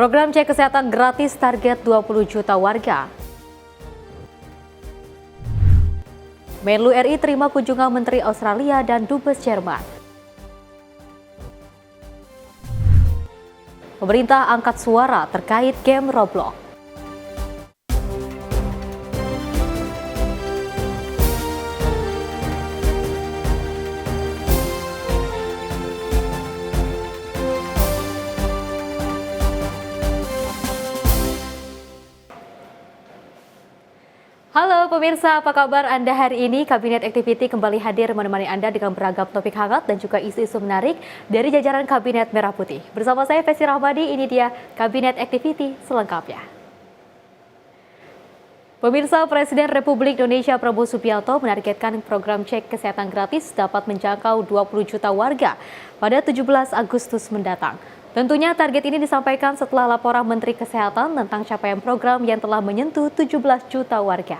Program cek kesehatan gratis target 20 juta warga. Menlu RI terima kunjungan Menteri Australia dan Dubes Jerman. Pemerintah angkat suara terkait game Roblox. Halo pemirsa, apa kabar Anda hari ini? Kabinet Activity kembali hadir menemani Anda dengan beragam topik hangat dan juga isu-isu menarik dari jajaran Kabinet Merah Putih. Bersama saya Festi Rahmadi, ini dia Kabinet Activity selengkapnya. Pemirsa, Presiden Republik Indonesia Prabowo Subianto menargetkan program cek kesehatan gratis dapat menjangkau 20 juta warga pada 17 Agustus mendatang. Tentunya target ini disampaikan setelah laporan Menteri Kesehatan tentang capaian program yang telah menyentuh 17 juta warga.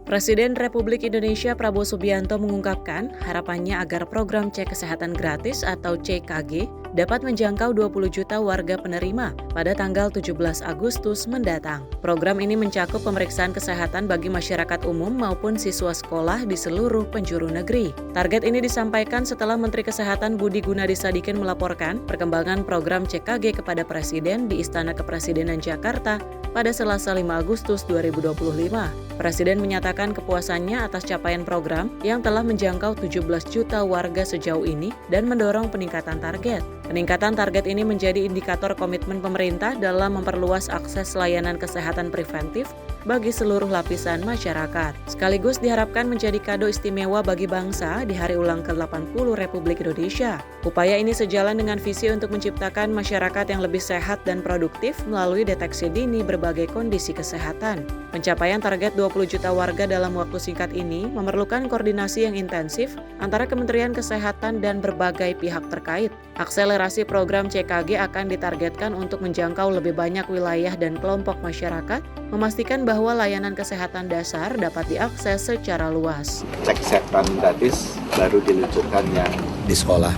Presiden Republik Indonesia Prabowo Subianto mengungkapkan harapannya agar program cek kesehatan gratis atau CKG dapat menjangkau 20 juta warga penerima pada tanggal 17 Agustus mendatang. Program ini mencakup pemeriksaan kesehatan bagi masyarakat umum maupun siswa sekolah di seluruh penjuru negeri. Target ini disampaikan setelah Menteri Kesehatan Budi Gunadi Sadikin melaporkan perkembangan program CKG kepada Presiden di Istana Kepresidenan Jakarta pada Selasa 5 Agustus 2025. Presiden menyatakan kepuasannya atas capaian program yang telah menjangkau 17 juta warga sejauh ini dan mendorong peningkatan target. Peningkatan target ini menjadi indikator komitmen pemerintah dalam memperluas akses layanan kesehatan preventif bagi seluruh lapisan masyarakat. Sekaligus diharapkan menjadi kado istimewa bagi bangsa di Hari Ulang ke-80 Republik Indonesia. Upaya ini sejalan dengan visi untuk menciptakan masyarakat yang lebih sehat dan produktif melalui deteksi dini berbagai kondisi kesehatan. Pencapaian target 20 juta warga dalam waktu singkat ini memerlukan koordinasi yang intensif antara Kementerian Kesehatan dan berbagai pihak terkait. Akselerasi program CKG akan ditargetkan untuk menjangkau lebih banyak wilayah dan kelompok masyarakat, memastikan bahwa layanan kesehatan dasar dapat diakses secara luas. Cek kesehatan gratis baru diluncurkan yang di sekolah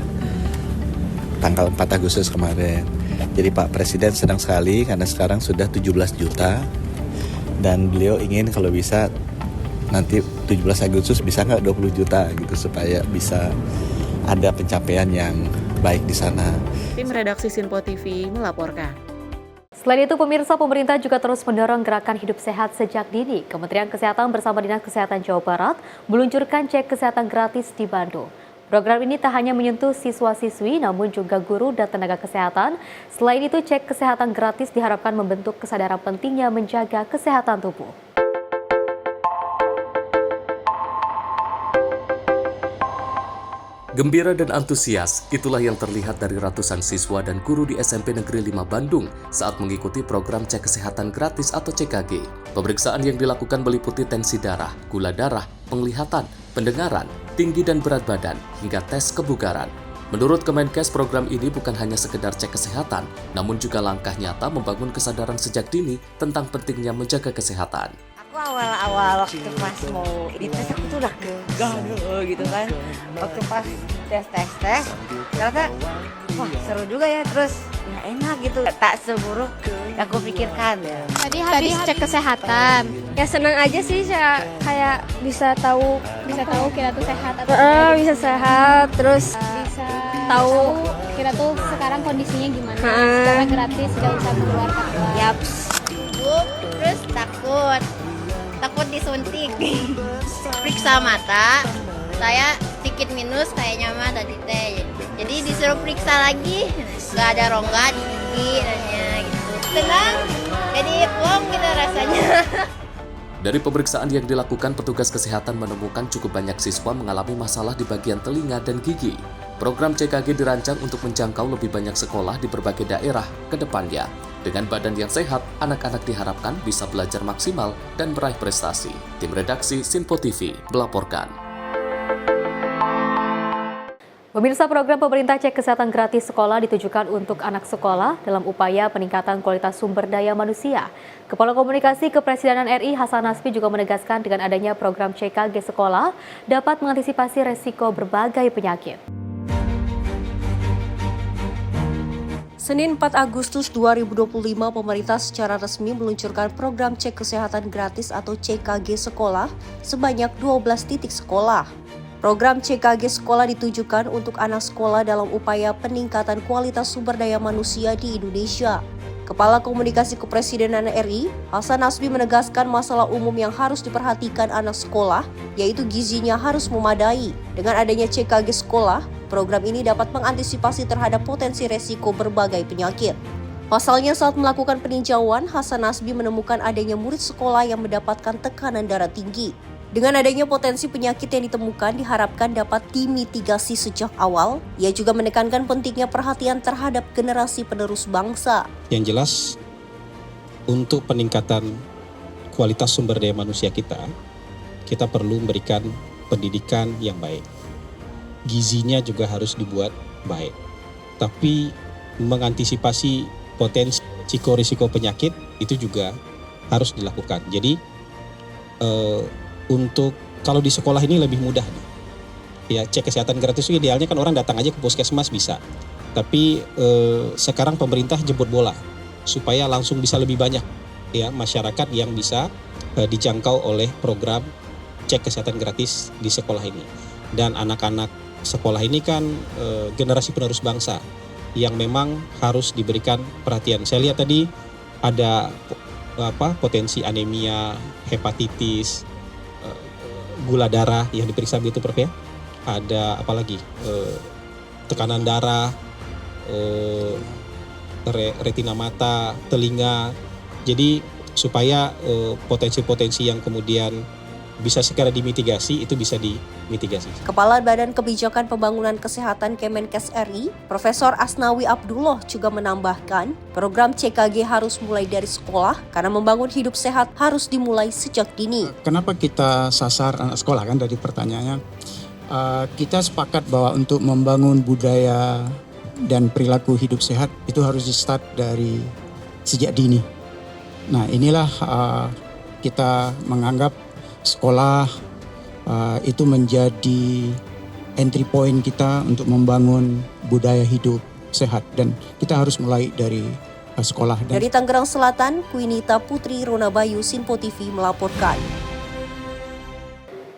tanggal 4 Agustus kemarin. Jadi Pak Presiden senang sekali karena sekarang sudah 17 juta dan beliau ingin kalau bisa nanti 17 Agustus bisa nggak 20 juta gitu supaya bisa ada pencapaian yang baik di sana. Tim redaksi Sinpo TV melaporkan. Selain itu, pemirsa, pemerintah juga terus mendorong gerakan hidup sehat sejak dini. Kementerian Kesehatan bersama Dinas Kesehatan Jawa Barat meluncurkan cek kesehatan gratis di Bandung. Program ini tak hanya menyentuh siswa-siswi, namun juga guru dan tenaga kesehatan. Selain itu, cek kesehatan gratis diharapkan membentuk kesadaran pentingnya menjaga kesehatan tubuh. Gembira dan antusias, itulah yang terlihat dari ratusan siswa dan guru di SMP Negeri 5 Bandung saat mengikuti program cek kesehatan gratis atau CKG. Pemeriksaan yang dilakukan meliputi tensi darah, gula darah, penglihatan, pendengaran, tinggi dan berat badan, hingga tes kebugaran. Menurut Kemenkes, program ini bukan hanya sekedar cek kesehatan, namun juga langkah nyata membangun kesadaran sejak dini tentang pentingnya menjaga kesehatan. Aku awal-awal waktu pas mau dites aku tuh udah gegah gitu kan. Waktu pas tes ternyata wah seru juga ya, terus ya enak gitu, tak seburuk yang aku pikirkan. Tadi habis cek kesehatan. Ya senang aja sih, kayak bisa tahu kira tuh sehat atau Bisa sehat, terus bisa tahu kira tuh sekarang kondisinya gimana. Secara gratis, tidak usah mengeluarkan uang. yaps. Terus takut disuntik. Periksa mata, saya sedikit minus kayaknya mah tadi teh. Jadi disuruh periksa lagi, nggak ada rongga di gigi gitu. Tenang, jadi plong gitu rasanya. Dari pemeriksaan yang dilakukan, petugas kesehatan menemukan cukup banyak siswa mengalami masalah di bagian telinga dan gigi. Program CKG dirancang untuk menjangkau lebih banyak sekolah di berbagai daerah ke depannya. Dengan badan yang sehat, anak-anak diharapkan bisa belajar maksimal dan meraih prestasi. Tim redaksi Sinpo TV melaporkan. Pemirsa, program pemerintah cek kesehatan gratis sekolah ditujukan untuk anak sekolah dalam upaya peningkatan kualitas sumber daya manusia. Kepala Komunikasi Kepresidenan RI Hasan Nasbi juga menegaskan dengan adanya program CKG sekolah dapat mengantisipasi resiko berbagai penyakit. Senin 4 Agustus 2025, pemerintah secara resmi meluncurkan program cek kesehatan gratis atau CKG sekolah sebanyak 12 titik sekolah. Program CKG sekolah ditujukan untuk anak sekolah dalam upaya peningkatan kualitas sumber daya manusia di Indonesia. Kepala Komunikasi Kepresidenan RI, Hasan Nasbi menegaskan masalah umum yang harus diperhatikan anak sekolah, yaitu gizinya harus memadai. Dengan adanya CKG sekolah, program ini dapat mengantisipasi terhadap potensi resiko berbagai penyakit. Pasalnya saat melakukan peninjauan, Hasan Nasbi menemukan adanya murid sekolah yang mendapatkan tekanan darah tinggi. Dengan adanya potensi penyakit yang ditemukan diharapkan dapat dimitigasi sejak awal. Ia juga menekankan pentingnya perhatian terhadap generasi penerus bangsa. Yang jelas, untuk peningkatan kualitas sumber daya manusia kita perlu memberikan pendidikan yang baik. Gizinya juga harus dibuat baik. Tapi mengantisipasi potensi risiko penyakit itu juga harus dilakukan. Jadi untuk kalau di sekolah ini lebih mudah nih. Ya, cek kesehatan gratis itu idealnya kan orang datang aja ke puskesmas bisa. Tapi sekarang pemerintah jemput bola supaya langsung bisa lebih banyak ya masyarakat yang bisa dijangkau oleh program cek kesehatan gratis di sekolah ini. Dan anak-anak sekolah ini kan generasi penerus bangsa yang memang harus diberikan perhatian. Saya lihat tadi ada potensi anemia, hepatitis, gula darah yang diperiksa begitu Prof ya. Ada apalagi tekanan darah, retina mata, telinga. Jadi supaya potensi-potensi yang kemudian bisa segera dimitigasi itu bisa dimitigasi. Kepala Badan Kebijakan Pembangunan Kesehatan Kemenkes RI, Profesor Asnawi Abdullah juga menambahkan, program CKG harus mulai dari sekolah karena membangun hidup sehat harus dimulai sejak dini. Kenapa kita sasar anak sekolah kan dari pertanyaannya? Kita sepakat bahwa untuk membangun budaya dan perilaku hidup sehat itu harus di-start dari sejak dini. Nah, inilah kita menganggap sekolah itu menjadi entry point kita untuk membangun budaya hidup sehat dan kita harus mulai dari sekolah. Dari Tangerang Selatan, Quinita Putri Ronabayu, Sinpo TV melaporkan.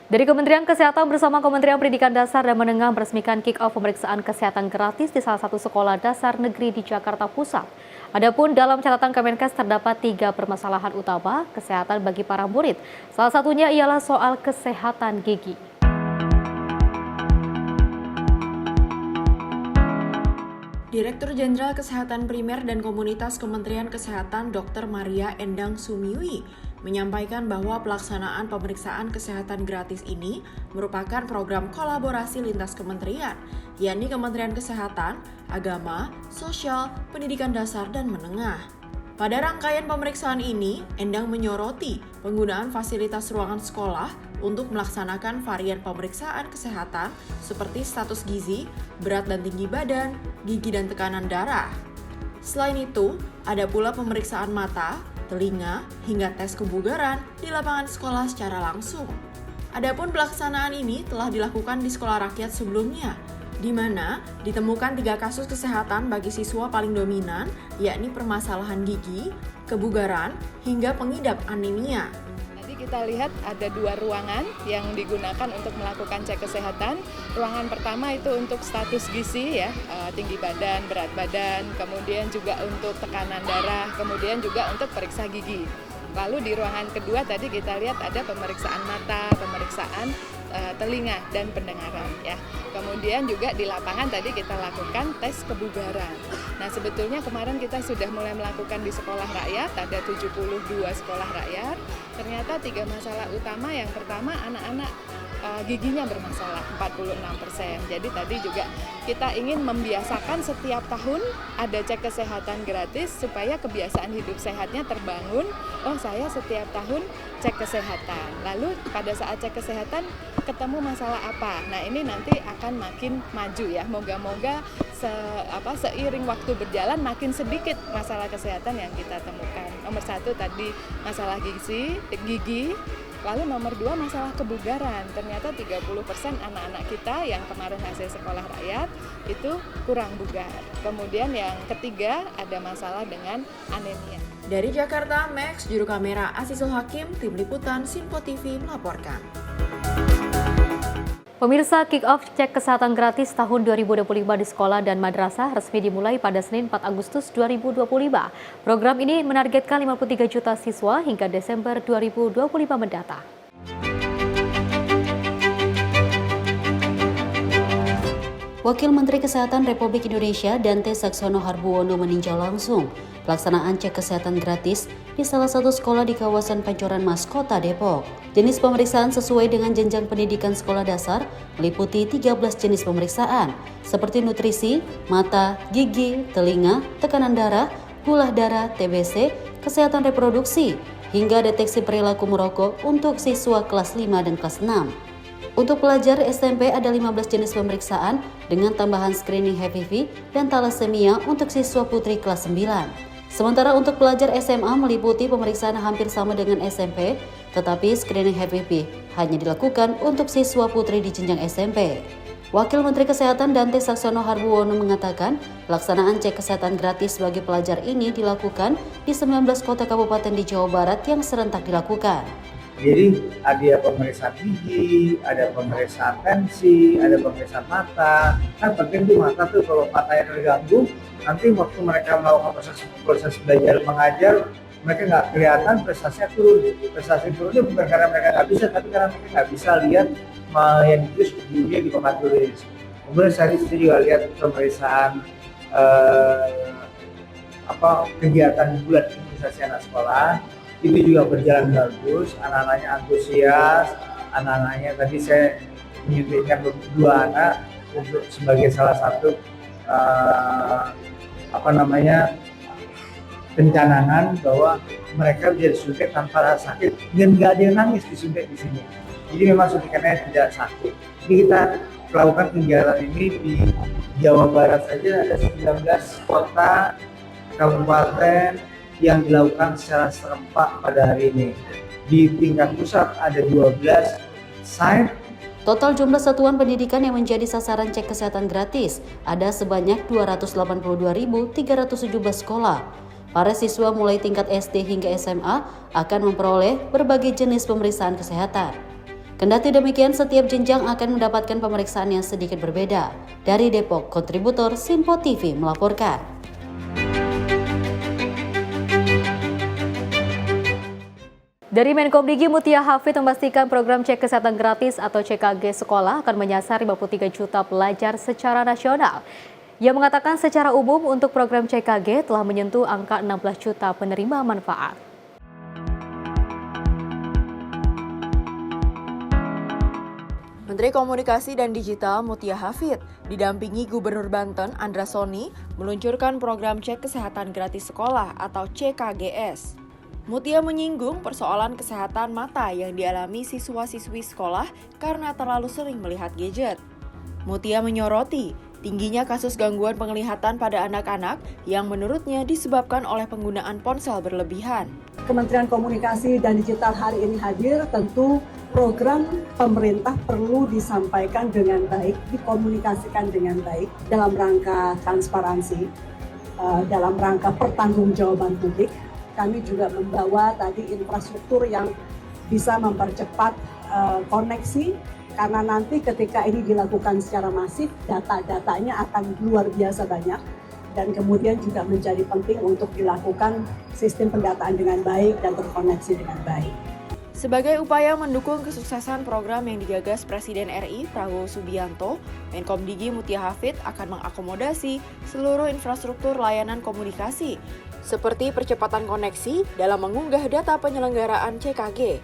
Dari Kementerian Kesehatan bersama Kementerian Pendidikan Dasar dan Menengah meresmikan kick-off pemeriksaan kesehatan gratis di salah satu sekolah dasar negeri di Jakarta Pusat. Adapun dalam catatan Kemenkes terdapat 3 permasalahan utama kesehatan bagi para murid. Salah satunya ialah soal kesehatan gigi. Direktur Jenderal Kesehatan Primer dan Komunitas Kementerian Kesehatan Dr. Maria Endang Sumiwi menyampaikan bahwa pelaksanaan pemeriksaan kesehatan gratis ini merupakan program kolaborasi lintas kementerian, yakni Kementerian Kesehatan, Agama, Sosial, Pendidikan Dasar, dan Menengah. Pada rangkaian pemeriksaan ini, Endang menyoroti penggunaan fasilitas ruangan sekolah untuk melaksanakan varian pemeriksaan kesehatan seperti status gizi, berat dan tinggi badan, gigi dan tekanan darah. Selain itu, ada pula pemeriksaan mata, telinga, hingga tes kebugaran di lapangan sekolah secara langsung. Adapun pelaksanaan ini telah dilakukan di sekolah rakyat sebelumnya, di mana ditemukan 3 kasus kesehatan bagi siswa paling dominan, yakni permasalahan gigi, kebugaran, hingga pengidap anemia. Kita lihat ada 2 ruangan yang digunakan untuk melakukan cek kesehatan. Ruangan pertama itu untuk status gizi ya, tinggi badan, berat badan, kemudian juga untuk tekanan darah, kemudian juga untuk periksa gigi. Lalu di ruangan kedua tadi kita lihat ada pemeriksaan mata, pemeriksaan telinga dan pendengaran ya. Kemudian juga di lapangan tadi kita lakukan tes kebugaran. Nah, sebetulnya kemarin kita sudah mulai melakukan di sekolah rakyat, ada 72 sekolah rakyat. Ternyata 3 masalah utama. Yang pertama, anak-anak giginya bermasalah 46%. Jadi tadi juga kita ingin membiasakan setiap tahun ada cek kesehatan gratis supaya kebiasaan hidup sehatnya terbangun. Oh, saya setiap tahun cek kesehatan. Lalu pada saat cek kesehatan ketemu masalah apa? Nah, ini nanti akan makin maju ya. Moga-moga seiring waktu berjalan makin sedikit masalah kesehatan yang kita temukan. Nomor 1 tadi masalah gigi, Lalu nomor 2 masalah kebugaran. Ternyata 30% anak-anak kita yang kemarin hasil sekolah rakyat itu kurang bugar. Kemudian yang ketiga ada masalah dengan anemia. Dari Jakarta, Max, juru kamera Asisul Hakim, tim liputan Sinpo TV melaporkan. Pemirsa, kick-off cek kesehatan gratis tahun 2025 di sekolah dan madrasah resmi dimulai pada Senin 4 Agustus 2025. Program ini menargetkan 53 juta siswa hingga Desember 2025 mendatang. Wakil Menteri Kesehatan Republik Indonesia Dante Saxono Harbuwono meninjau langsung pelaksanaan cek kesehatan gratis di salah satu sekolah di kawasan Pancoran Mas, Kota Depok. Jenis pemeriksaan sesuai dengan jenjang pendidikan sekolah dasar meliputi 13 jenis pemeriksaan seperti nutrisi, mata, gigi, telinga, tekanan darah, gula darah, TBC, kesehatan reproduksi, hingga deteksi perilaku merokok untuk siswa kelas 5 dan kelas 6. Untuk pelajar SMP ada 15 jenis pemeriksaan dengan tambahan screening HPV dan thalassemia untuk siswa putri kelas 9. Sementara untuk pelajar SMA meliputi pemeriksaan hampir sama dengan SMP, tetapi screening HPV hanya dilakukan untuk siswa putri di jenjang SMP. Wakil Menteri Kesehatan Dante Saxono Harbuwono mengatakan, pelaksanaan cek kesehatan gratis bagi pelajar ini dilakukan di 19 kota kabupaten di Jawa Barat yang serentak dilakukan. Jadi ada pemeriksaan gigi, ada pemeriksaan tensi, ada pemeriksaan mata. Kan penting tuh mata tuh, kalau matanya terganggu, nanti waktu mereka melakukan proses belajar mengajar, mereka nggak kelihatan, prestasinya turun. Prestasi turunnya bukan karena mereka nggak bisa, tapi karena mereka nggak bisa lihat yang itu studinya di pematuris. Kemudian saya juga lihat pemeriksaan kegiatan bulan imunisasi anak sekolah. Itu juga berjalan bagus, anak-anaknya antusias, anak-anaknya tadi saya menyuntikkan 2 anak untuk sebagai salah satu pencanangan bahwa mereka bisa disuntik tanpa rasa sakit dan nggak ada yang nangis disuntik di sini. Jadi memang suntikannya tidak sakit. Jadi kita melakukan kegiatan ini di Jawa Barat saja ada 19 kota, kabupaten yang dilakukan secara serempak pada hari ini. Di tingkat pusat ada 12 site. Total jumlah satuan pendidikan yang menjadi sasaran cek kesehatan gratis ada sebanyak 282.317 sekolah. Para siswa mulai tingkat SD hingga SMA akan memperoleh berbagai jenis pemeriksaan kesehatan. Kendati demikian, setiap jenjang akan mendapatkan pemeriksaan yang sedikit berbeda. Dari Depok, kontributor Sinpo TV melaporkan. Dari Menkomdigi, Mutia Hafid memastikan program cek kesehatan gratis atau CKG sekolah akan menyasar 53 juta pelajar secara nasional. Ia mengatakan secara umum untuk program CKG telah menyentuh angka 16 juta penerima manfaat. Menteri Komunikasi dan Digital Mutia Hafid didampingi Gubernur Banten Andra Soni meluncurkan program cek kesehatan gratis sekolah atau CKGS. Mutia menyinggung persoalan kesehatan mata yang dialami siswa-siswi sekolah karena terlalu sering melihat gadget. Mutia menyoroti tingginya kasus gangguan penglihatan pada anak-anak yang menurutnya disebabkan oleh penggunaan ponsel berlebihan. Kementerian Komunikasi dan Digital hari ini hadir, tentu program pemerintah perlu disampaikan dengan baik, dikomunikasikan dengan baik dalam rangka transparansi, dalam rangka pertanggungjawaban publik. Kami juga membawa tadi infrastruktur yang bisa mempercepat koneksi, karena nanti ketika ini dilakukan secara masif, data-datanya akan luar biasa banyak, dan kemudian juga menjadi penting untuk dilakukan sistem pendataan dengan baik dan terkoneksi dengan baik. Sebagai upaya mendukung kesuksesan program yang digagas Presiden RI Prabowo Subianto, Menkomdigi Mutia Hafid akan mengakomodasi seluruh infrastruktur layanan komunikasi, seperti percepatan koneksi dalam mengunggah data penyelenggaraan CKG.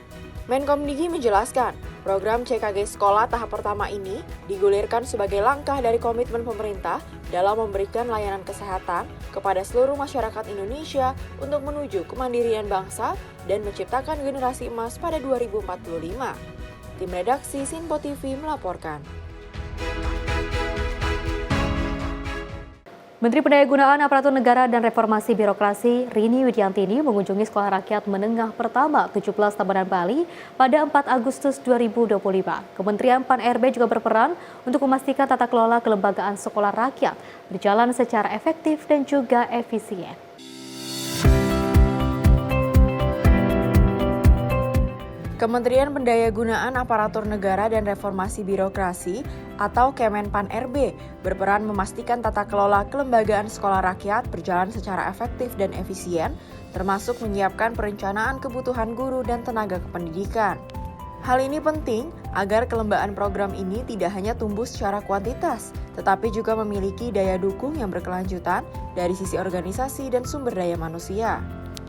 Menkomdigi menjelaskan, program CKG sekolah tahap pertama ini digulirkan sebagai langkah dari komitmen pemerintah dalam memberikan layanan kesehatan kepada seluruh masyarakat Indonesia untuk menuju kemandirian bangsa dan menciptakan generasi emas pada 2045. Tim redaksi Sinpo TV melaporkan. Menteri Pendayagunaan Aparatur Negara dan Reformasi Birokrasi Rini Widiantini mengunjungi Sekolah Rakyat Menengah Pertama 17 Tabanan Bali pada 4 Agustus 2025. Kementerian Pan-RB juga berperan untuk memastikan tata kelola kelembagaan sekolah rakyat berjalan secara efektif dan juga efisien. Kementerian Pendayagunaan Aparatur Negara dan Reformasi Birokrasi atau Kemenpan-RB berperan memastikan tata kelola kelembagaan sekolah rakyat berjalan secara efektif dan efisien, termasuk menyiapkan perencanaan kebutuhan guru dan tenaga kependidikan. Hal ini penting agar kelembagaan program ini tidak hanya tumbuh secara kuantitas, tetapi juga memiliki daya dukung yang berkelanjutan dari sisi organisasi dan sumber daya manusia.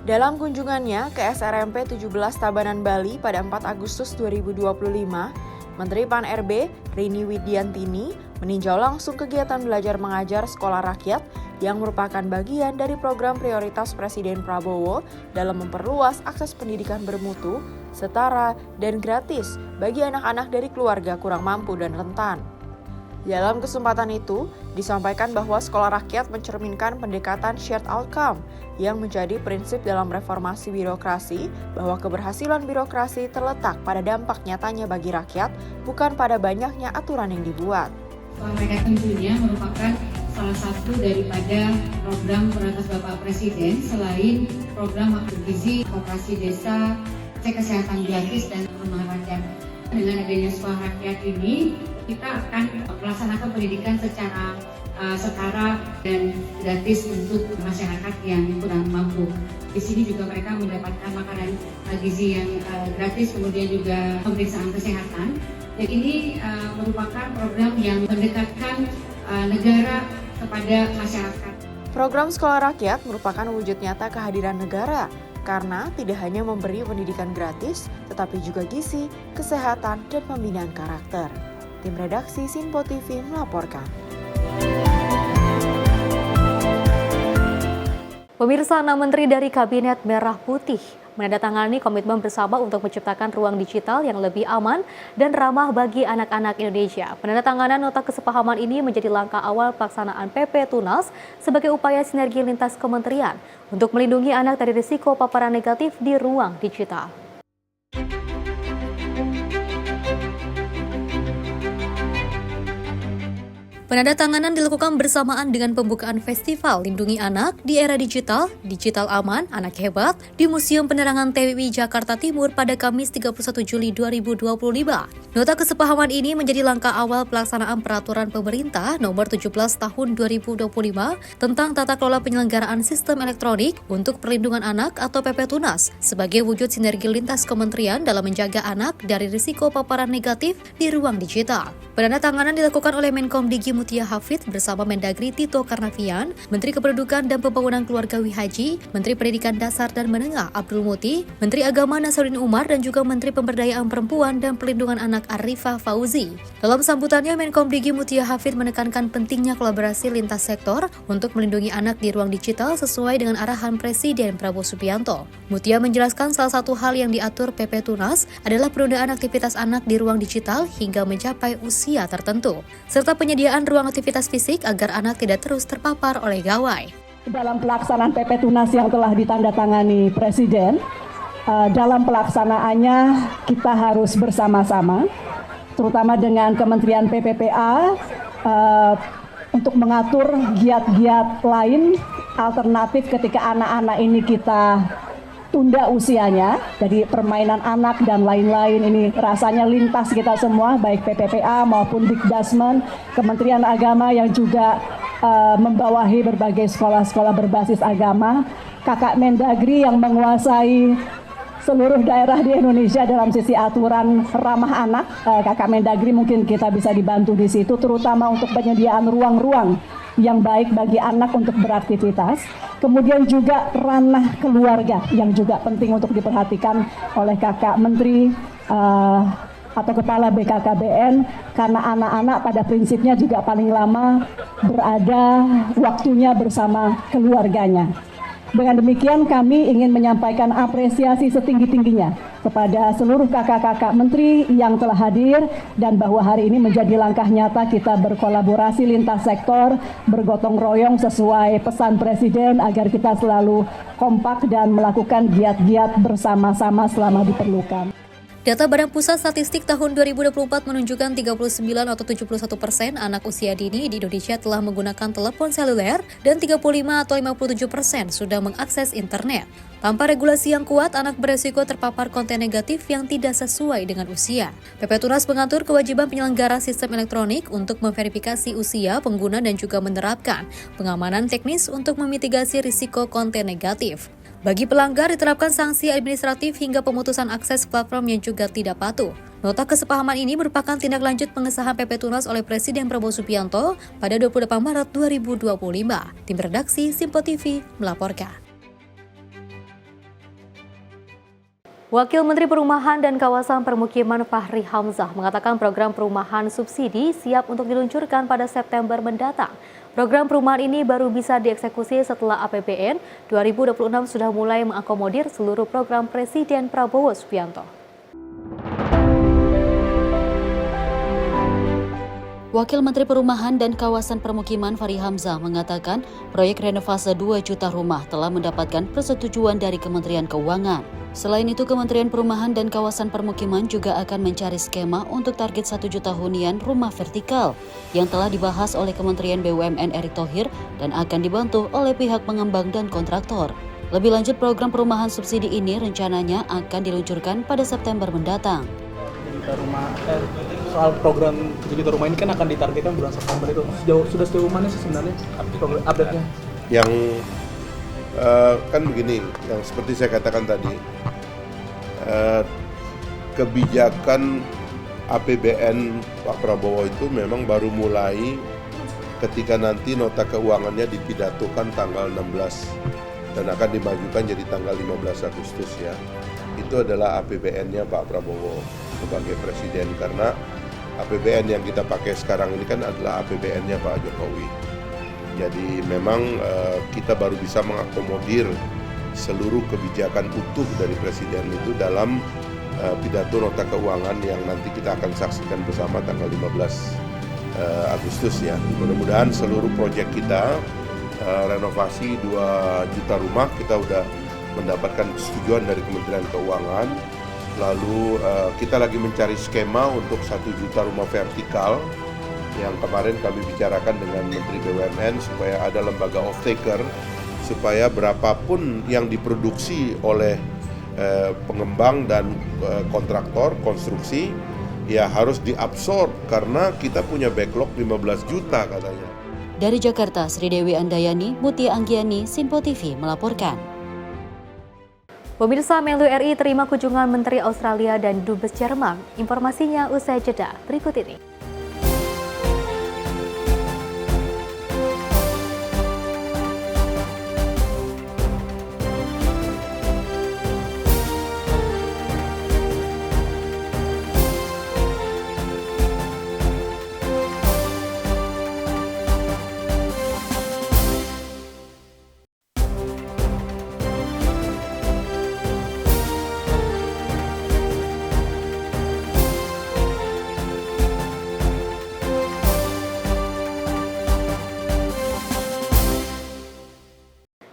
Dalam kunjungannya ke SRMP 17 Tabanan Bali pada 4 Agustus 2025, Menteri Pan-RB Rini Widiantini meninjau langsung kegiatan belajar mengajar sekolah rakyat yang merupakan bagian dari program prioritas Presiden Prabowo dalam memperluas akses pendidikan bermutu, setara, dan gratis bagi anak-anak dari keluarga kurang mampu dan rentan. Dalam kesempatan itu, disampaikan bahwa sekolah rakyat mencerminkan pendekatan shared outcome yang menjadi prinsip dalam reformasi birokrasi, bahwa keberhasilan birokrasi terletak pada dampak nyatanya bagi rakyat, bukan pada banyaknya aturan yang dibuat. Sekolah rakyat tentunya merupakan salah satu daripada program prioritas Bapak Presiden selain program makan gizi, koperasi desa, cek kesehatan gratis, dan rumah rakyat. Dengan adanya sekolah rakyat ini, kita akan melaksanakan pendidikan secara setara dan gratis untuk masyarakat yang kurang mampu. Di sini juga mereka mendapatkan makanan gizi yang gratis, kemudian juga pemeriksaan kesehatan. Dan ini merupakan program yang mendekatkan negara kepada masyarakat. Program Sekolah Rakyat merupakan wujud nyata kehadiran negara, karena tidak hanya memberi pendidikan gratis, tetapi juga gizi, kesehatan, dan pembinaan karakter. Tim redaksi Sinpo TV melaporkan. Pemirsa, 6 menteri dari Kabinet Merah Putih menandatangani komitmen bersama untuk menciptakan ruang digital yang lebih aman dan ramah bagi anak-anak Indonesia. Penandatanganan nota kesepahaman ini menjadi langkah awal pelaksanaan PP Tunas sebagai upaya sinergi lintas kementerian untuk melindungi anak dari risiko paparan negatif di ruang digital. Penandatanganan dilakukan bersamaan dengan pembukaan Festival Lindungi Anak di Era Digital, Digital Aman, Anak Hebat di Museum Penerangan TWI Jakarta Timur pada Kamis 31 Juli 2025. Nota kesepahaman ini menjadi langkah awal pelaksanaan Peraturan Pemerintah Nomor 17 Tahun 2025 tentang tata kelola penyelenggaraan sistem elektronik untuk perlindungan anak atau PP Tunas sebagai wujud sinergi lintas kementerian dalam menjaga anak dari risiko paparan negatif di ruang digital. Penandatanganan dilakukan oleh Menkomdigi Mutia Hafid bersama Mendagri Tito Karnavian, Menteri Kependudukan dan Pembangunan Keluarga Wihaji, Menteri Pendidikan Dasar dan Menengah Abdul Muti, Menteri Agama Nasaruddin Umar, dan juga Menteri Pemberdayaan Perempuan dan Perlindungan Anak Arifah Fauzi. Dalam sambutannya, Menkomdigi Mutia Hafid menekankan pentingnya kolaborasi lintas sektor untuk melindungi anak di ruang digital sesuai dengan arahan Presiden Prabowo Subianto. Mutia menjelaskan salah satu hal yang diatur PP Tunas adalah penundaan aktivitas anak di ruang digital hingga mencapai usia tertentu, serta penyediaan ruang aktivitas fisik agar anak tidak terus terpapar oleh gawai. Dalam pelaksanaan PP Tunas yang telah ditandatangani Presiden, dalam pelaksanaannya kita harus bersama-sama, terutama dengan Kementerian PPPA, untuk mengatur giat-giat lain alternatif ketika anak-anak ini kita tunda usianya, jadi permainan anak dan lain-lain ini rasanya lintas kita semua, baik PPPA maupun Dikdasmen, Kementerian Agama yang juga membawahi berbagai sekolah-sekolah berbasis agama, Kakak Mendagri yang menguasai seluruh daerah di Indonesia dalam sisi aturan ramah anak, Kakak Mendagri mungkin kita bisa dibantu di situ, terutama untuk penyediaan ruang-ruang yang baik bagi anak untuk beraktivitas. Kemudian juga ranah keluarga yang juga penting untuk diperhatikan oleh Kakak Menteri atau Kepala BKKBN, karena anak-anak pada prinsipnya juga paling lama berada waktunya bersama keluarganya. Dengan demikian kami ingin menyampaikan apresiasi setinggi-tingginya kepada seluruh kakak-kakak menteri yang telah hadir dan bahwa hari ini menjadi langkah nyata kita berkolaborasi lintas sektor, bergotong royong sesuai pesan Presiden agar kita selalu kompak dan melakukan giat-giat bersama-sama selama diperlukan. Data Badan Pusat Statistik tahun 2024 menunjukkan 39 atau 71% anak usia dini di Indonesia telah menggunakan telepon seluler dan 35 atau 57% sudah mengakses internet. Tanpa regulasi yang kuat, anak beresiko terpapar konten negatif yang tidak sesuai dengan usia. PP Tunas mengatur kewajiban penyelenggara sistem elektronik untuk memverifikasi usia pengguna dan juga menerapkan pengamanan teknis untuk memitigasi risiko konten negatif. Bagi pelanggar diterapkan sanksi administratif hingga pemutusan akses platform yang juga tidak patuh. Nota kesepahaman ini merupakan tindak lanjut pengesahan PP Tunas oleh Presiden Prabowo Subianto pada 28 Maret 2025. Tim redaksi Simpo TV melaporkan. Wakil Menteri Perumahan dan Kawasan Permukiman Fahri Hamzah mengatakan program perumahan subsidi siap untuk diluncurkan pada September mendatang. Program perumahan ini baru bisa dieksekusi setelah APBN 2026 sudah mulai mengakomodir seluruh program Presiden Prabowo Subianto. Wakil Menteri Perumahan dan Kawasan Permukiman Fahri Hamzah mengatakan proyek renovasi 2 juta rumah telah mendapatkan persetujuan dari Kementerian Keuangan. Selain itu, Kementerian Perumahan dan Kawasan Permukiman juga akan mencari skema untuk target 1 juta hunian rumah vertikal yang telah dibahas oleh Kementerian BUMN Erick Thohir dan akan dibantu oleh pihak pengembang dan kontraktor. Lebih lanjut, program perumahan subsidi ini rencananya akan diluncurkan pada September mendatang. Soal program 7 juta rumah ini kan akan ditargetkan bulan September itu. Sudah sejauh mana sih sebenarnya update-nya? Yang kan begini, yang seperti saya katakan tadi, kebijakan APBN Pak Prabowo itu memang baru mulai ketika nanti nota keuangannya dipidatokan tanggal 16 dan akan dimajukan jadi tanggal 15 Agustus ya. Itu adalah APBN-nya Pak Prabowo sebagai Presiden, karena APBN yang kita pakai sekarang ini kan adalah APBN-nya Pak Jokowi. Jadi memang kita baru bisa mengakomodir seluruh kebijakan utuh dari Presiden itu dalam pidato nota keuangan yang nanti kita akan saksikan bersama tanggal 15 Agustus ya. Mudah-mudahan seluruh proyek kita renovasi 2 juta rumah kita udah mendapatkan persetujuan dari Kementerian Keuangan. Lalu kita lagi mencari skema untuk 1 juta rumah vertikal yang kemarin kami bicarakan dengan Menteri BUMN supaya ada lembaga off-taker supaya berapapun yang diproduksi oleh pengembang dan kontraktor konstruksi ya harus diabsorb karena kita punya backlog 15 juta katanya. Dari Jakarta, Sri Dewi Andayani, Mutia Anggiani, Simpo TV melaporkan. Pemirsa, Menlu RI terima kunjungan Menteri Australia dan Dubes Jerman. Informasinya usai jeda berikut ini.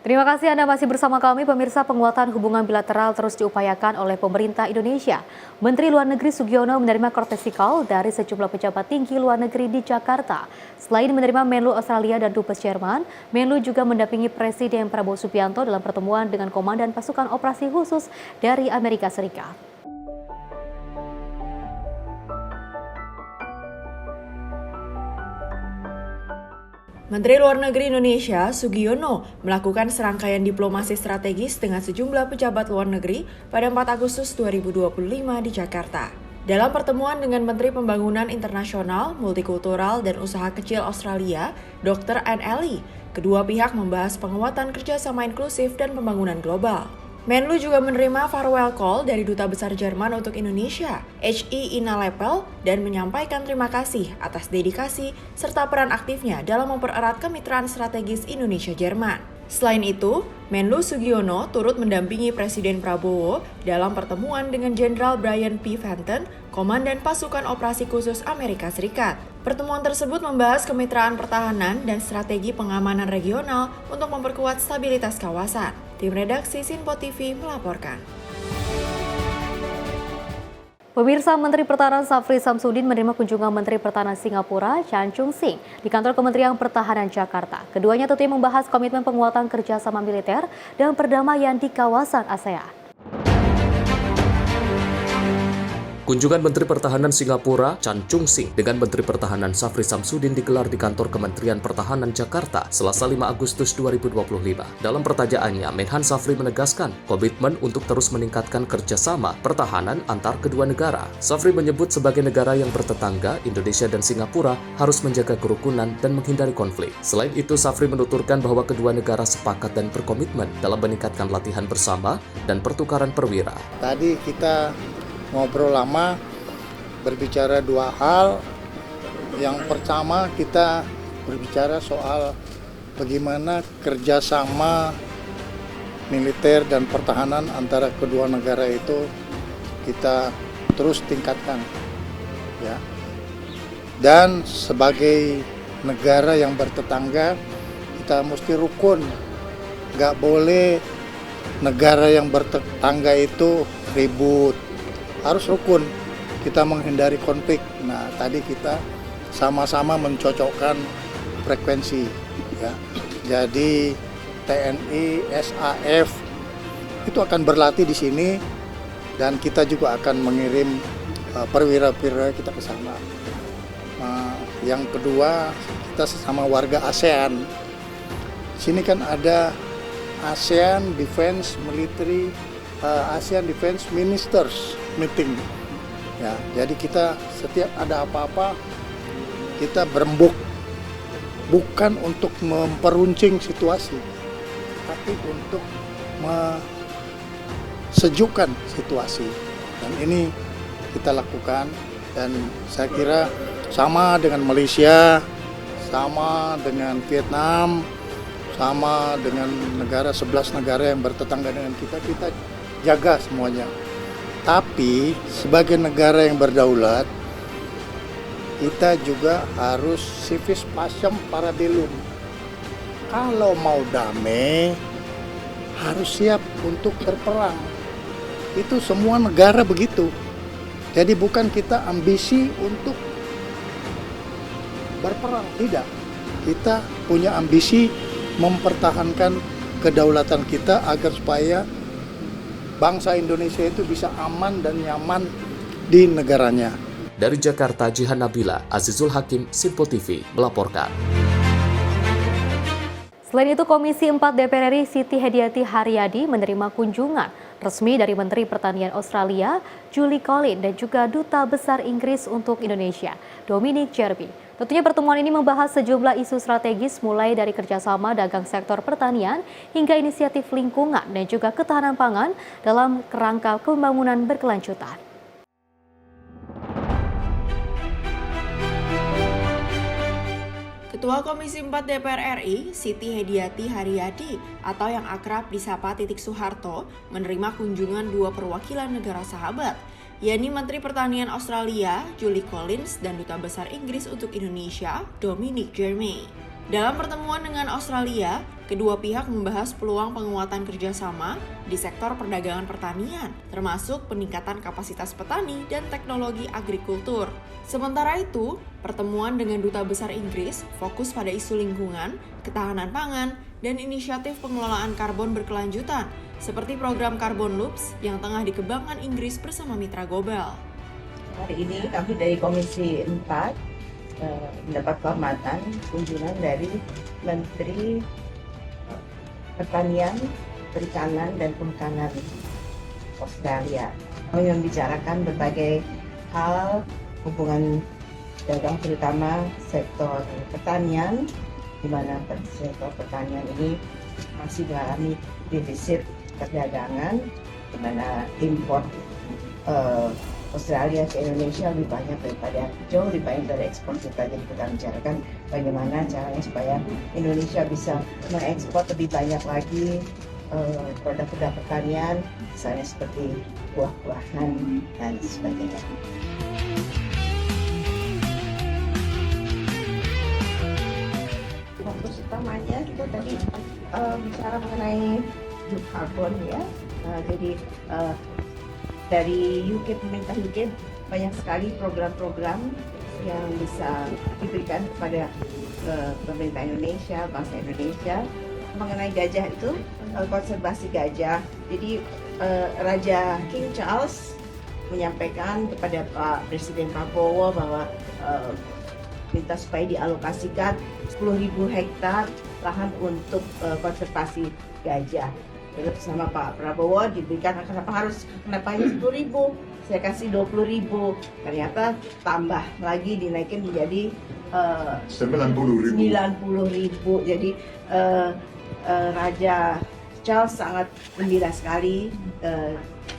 Terima kasih Anda masih bersama kami, pemirsa. Penguatan hubungan bilateral terus diupayakan oleh pemerintah Indonesia. Menteri Luar Negeri Sugiono menerima courtesy call dari sejumlah pejabat tinggi luar negeri di Jakarta. Selain menerima Menlu Australia dan Dubes Jerman, Menlu juga mendampingi Presiden Prabowo Subianto dalam pertemuan dengan Komandan Pasukan Operasi Khusus dari Amerika Serikat. Menteri Luar Negeri Indonesia, Sugiono, melakukan serangkaian diplomasi strategis dengan sejumlah pejabat luar negeri pada 4 Agustus 2025 di Jakarta. Dalam pertemuan dengan Menteri Pembangunan Internasional, Multikultural, dan Usaha Kecil Australia, Dr. Anne Ely, kedua pihak membahas penguatan kerjasama inklusif dan pembangunan global. Menlu juga menerima farewell call dari Duta Besar Jerman untuk Indonesia, H.I. Ina Lepel, dan menyampaikan terima kasih atas dedikasi serta peran aktifnya dalam mempererat kemitraan strategis Indonesia-Jerman. Selain itu, Menlu Sugiono turut mendampingi Presiden Prabowo dalam pertemuan dengan Jenderal Brian P. Fenton, Komandan Pasukan Operasi Khusus Amerika Serikat. Pertemuan tersebut membahas kemitraan pertahanan dan strategi pengamanan regional untuk memperkuat stabilitas kawasan. Tim redaksi Sinpo TV melaporkan. Pemirsa, Menteri Pertahanan Safri Samsudin menerima kunjungan Menteri Pertahanan Singapura, Chan Chung Sing, di kantor Kementerian Pertahanan Jakarta. Keduanya tentunya membahas komitmen penguatan kerjasama militer dan perdamaian di kawasan ASEAN. Kunjungan Menteri Pertahanan Singapura, Chan Chung Sing, dengan Menteri Pertahanan Safri Samsudin digelar di kantor Kementerian Pertahanan Jakarta, Selasa 5 Agustus 2025. Dalam pertanyaannya, Menhan Safri menegaskan komitmen untuk terus meningkatkan kerjasama pertahanan antar kedua negara. Safri menyebut sebagai negara yang bertetangga, Indonesia dan Singapura harus menjaga kerukunan dan menghindari konflik. Selain itu, Safri menuturkan bahwa kedua negara sepakat dan berkomitmen dalam meningkatkan latihan bersama dan pertukaran perwira. Tadi kita ngobrol lama, berbicara dua hal. Yang pertama, kita berbicara soal bagaimana kerjasama militer dan pertahanan antara kedua negara itu kita terus tingkatkan, ya. Dan sebagai negara yang bertetangga, kita mesti rukun. Nggak boleh negara yang bertetangga itu ribut. Harus rukun, kita menghindari konflik. Nah, tadi kita sama-sama mencocokkan frekuensi, ya. Jadi TNI, SAF itu akan berlatih di sini dan kita juga akan mengirim perwira-perwira kita ke sana. Yang kedua, kita sesama warga ASEAN. Sini kan ada ASEAN Defense Military, ASEAN Defense Ministers meeting, ya. Jadi kita setiap ada apa-apa kita berembuk, bukan untuk memperuncing situasi, tapi untuk sejukkan situasi. Dan ini kita lakukan, dan saya kira sama dengan Malaysia, sama dengan Vietnam, sama dengan 11 negara yang bertetangga dengan kita jaga semuanya. Tapi sebagai negara yang berdaulat, kita juga harus civis pacem parabellum. Kalau mau damai, harus siap untuk berperang. Itu semua negara begitu. Jadi bukan kita ambisi untuk berperang, tidak. Kita punya ambisi mempertahankan kedaulatan kita agar supaya bangsa Indonesia itu bisa aman dan nyaman di negaranya. Dari Jakarta, Jihan Nabila, Azizul Hakim, Sinpo TV melaporkan. Selain itu, Komisi 4 DPR RI Siti Hediati Haryadi menerima kunjungan resmi dari Menteri Pertanian Australia, Julie Collins, dan juga Duta Besar Inggris untuk Indonesia, Dominic Jerby. Tentunya pertemuan ini membahas sejumlah isu strategis mulai dari kerjasama dagang sektor pertanian hingga inisiatif lingkungan dan juga ketahanan pangan dalam kerangka pembangunan berkelanjutan. Ketua Komisi 4 DPR RI, Siti Hediati Haryadi atau yang akrab disapa Titik Soeharto, menerima kunjungan dua perwakilan negara sahabat, yakni Menteri Pertanian Australia, Julie Collins, dan Duta Besar Inggris untuk Indonesia, Dominic Jermy. Dalam pertemuan dengan Australia, kedua pihak membahas peluang penguatan kerjasama di sektor perdagangan pertanian, termasuk peningkatan kapasitas petani dan teknologi agrikultur. Sementara itu, pertemuan dengan Duta Besar Inggris fokus pada isu lingkungan, ketahanan pangan, dan inisiatif pengelolaan karbon berkelanjutan, seperti program Carbon Loops yang tengah dikembangkan Inggris bersama mitra global. Hari ini kami dari Komisi 4 mendapat kehormatan kunjungan dari Menteri Pertanian, Perikanan, dan Kehutanan Australia. Kami membicarakan berbagai hal hubungan dagang, terutama sektor pertanian, di mana sektor pertanian ini masih mengalami defisit perdagangan, di mana impor Australia ke Indonesia lebih banyak jauh lebih banyak dari ekspor kita. Jadi kita bicarakan bagaimana caranya supaya Indonesia bisa mengekspor lebih banyak lagi produk-produk pertanian, misalnya seperti buah-buahan dan sebagainya. Fokus utamanya kita tadi bicara mengenai blue carbon ya. Jadi dari UK, pemerintah UK banyak sekali program-program yang bisa diberikan kepada pemerintah Indonesia, bangsa Indonesia mengenai gajah itu, konservasi gajah. Jadi Raja King Charles menyampaikan kepada Pak Presiden Prabowo bahwa minta supaya dialokasikan 10.000 hektar lahan untuk konservasi gajah. Lalu bersama Pak Prabowo diberikan, kenapa hanya 10.000? Saya kasih 20.000. Ternyata tambah lagi dinaikin menjadi 90.000. Jadi Raja Charles sangat gembira sekali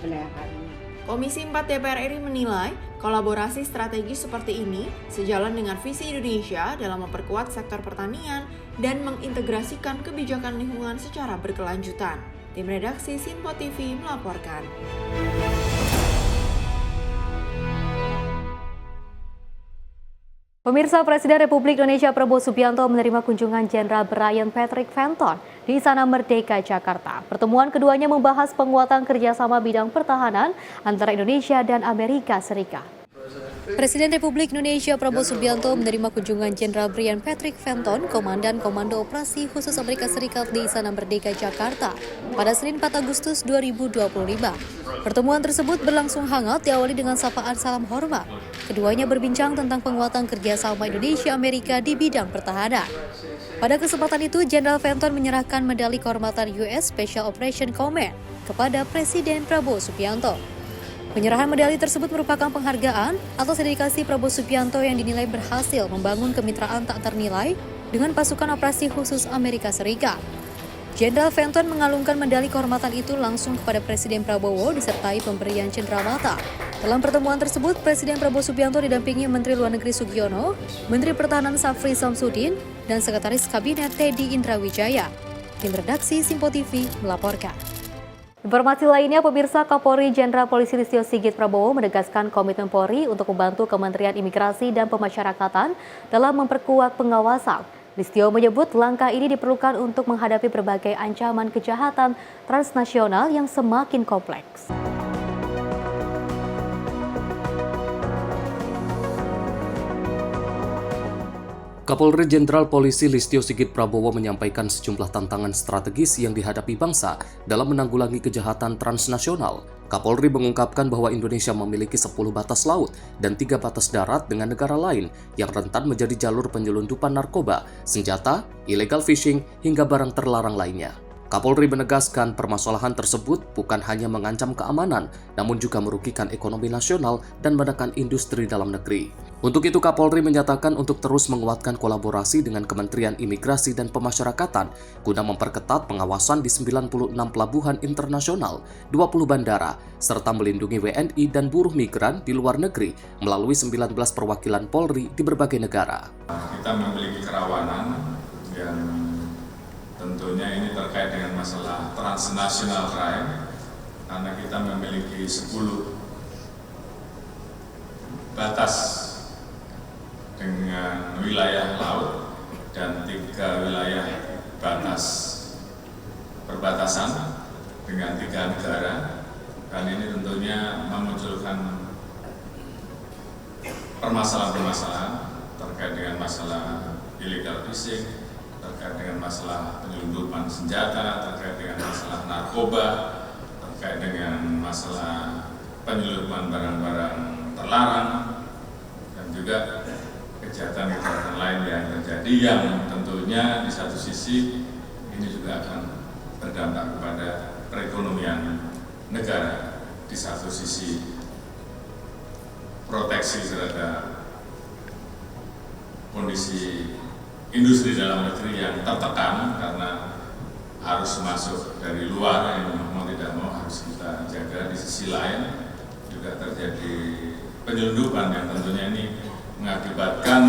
menaikkan. Komisi 4 DPR RI menilai kolaborasi strategis seperti ini sejalan dengan visi Indonesia dalam memperkuat sektor pertanian dan mengintegrasikan kebijakan lingkungan secara berkelanjutan. Tim redaksi Sinpo TV melaporkan. Pemirsa, Presiden Republik Indonesia Prabowo Subianto menerima kunjungan Jenderal Brian Patrick Fenton di Istana Merdeka, Jakarta. Pertemuan keduanya membahas penguatan kerjasama bidang pertahanan antara Indonesia dan Amerika Serikat. Presiden Republik Indonesia Prabowo Subianto menerima kunjungan Jenderal Brian Patrick Fenton, Komandan Komando Operasi Khusus Amerika Serikat di Istana Merdeka, Jakarta, pada Senin 4 Agustus 2025. Pertemuan tersebut berlangsung hangat diawali dengan sapaan salam hormat. Keduanya berbincang tentang penguatan kerjasama Indonesia-Amerika di bidang pertahanan. Pada kesempatan itu, Jenderal Fenton menyerahkan medali kehormatan US Special Operation Command kepada Presiden Prabowo Subianto. Penyerahan medali tersebut merupakan penghargaan atas dedikasi Prabowo Subianto yang dinilai berhasil membangun kemitraan tak ternilai dengan pasukan operasi khusus Amerika Serikat. Jenderal Fenton mengalungkan medali kehormatan itu langsung kepada Presiden Prabowo disertai pemberian cenderamata. Dalam pertemuan tersebut, Presiden Prabowo Subianto didampingi Menteri Luar Negeri Sugiono, Menteri Pertahanan Safri Samsudin, dan Sekretaris Kabinet Teddy Indrawijaya. Tim redaksi Sinpo TV melaporkan. Informasi lainnya, pemirsa, Kapolri Jenderal Polisi Listio Sigit Prabowo menegaskan komitmen Polri untuk membantu Kementerian Imigrasi dan Pemasyarakatan dalam memperkuat pengawasan. Listio menyebut langkah ini diperlukan untuk menghadapi berbagai ancaman kejahatan transnasional yang semakin kompleks. Kapolri Jenderal Polisi Listio Sigit Prabowo menyampaikan sejumlah tantangan strategis yang dihadapi bangsa dalam menanggulangi kejahatan transnasional. Kapolri mengungkapkan bahwa Indonesia memiliki 10 batas laut dan 3 batas darat dengan negara lain yang rentan menjadi jalur penyelundupan narkoba, senjata, illegal fishing, hingga barang terlarang lainnya. Kapolri menegaskan permasalahan tersebut bukan hanya mengancam keamanan, namun juga merugikan ekonomi nasional dan menekan industri dalam negeri. Untuk itu, Kapolri menyatakan untuk terus menguatkan kolaborasi dengan Kementerian Imigrasi dan Pemasyarakatan guna memperketat pengawasan di 96 pelabuhan internasional, 20 bandara, serta melindungi WNI dan buruh migran di luar negeri melalui 19 perwakilan Polri di berbagai negara. Kita memiliki kerawanan yang tentunya ini terkait dengan masalah transnational crime, karena kita memiliki 10 batas dengan wilayah laut dan 3 wilayah batas perbatasan dengan 3 negara, dan ini tentunya memunculkan permasalahan-permasalahan terkait dengan masalah illegal fishing, terkait dengan masalah penyelundupan senjata, terkait dengan masalah narkoba, terkait dengan masalah penyelundupan barang-barang terlarang, dan juga kejahatan-kejahatan lain yang terjadi yang tentunya di satu sisi ini juga akan berdampak kepada perekonomian negara, di satu sisi proteksi terhadap kondisi industri dalam negeri yang tertekan karena harus masuk dari luar yang mau tidak mau harus kita jaga. Di sisi lain juga juga terjadi penyelundupan yang tentunya ini mengakibatkan